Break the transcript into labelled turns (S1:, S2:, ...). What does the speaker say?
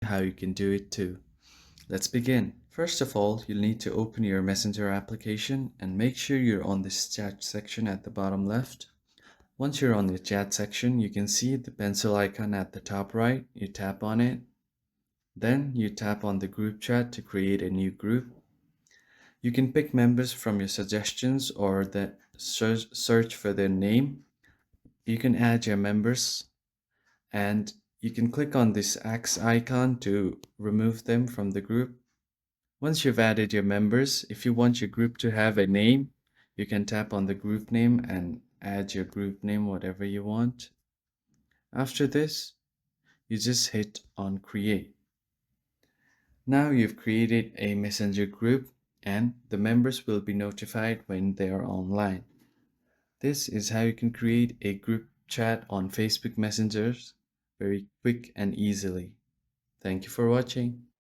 S1: how you can do it too. Let's begin. First of all, you'll need to open your Messenger application and make sure you're on this chat section at the bottom left. Once you're on the chat section, you can see the pencil icon at the top right. You tap on it. Then you tap on the group chat to create a new group. You can pick members from your suggestions or the search for their name. You can add your members and you can click on this axe icon to remove them from the group. Once you've added your members, if you want your group to have a name, you can tap on the group name and add your group name, whatever you want. After this, you just hit on create. Now you've created a messenger group and the members will be notified when they are online. This is how you can create a group chat on Facebook Messengers very quick and easily. Thank you for watching.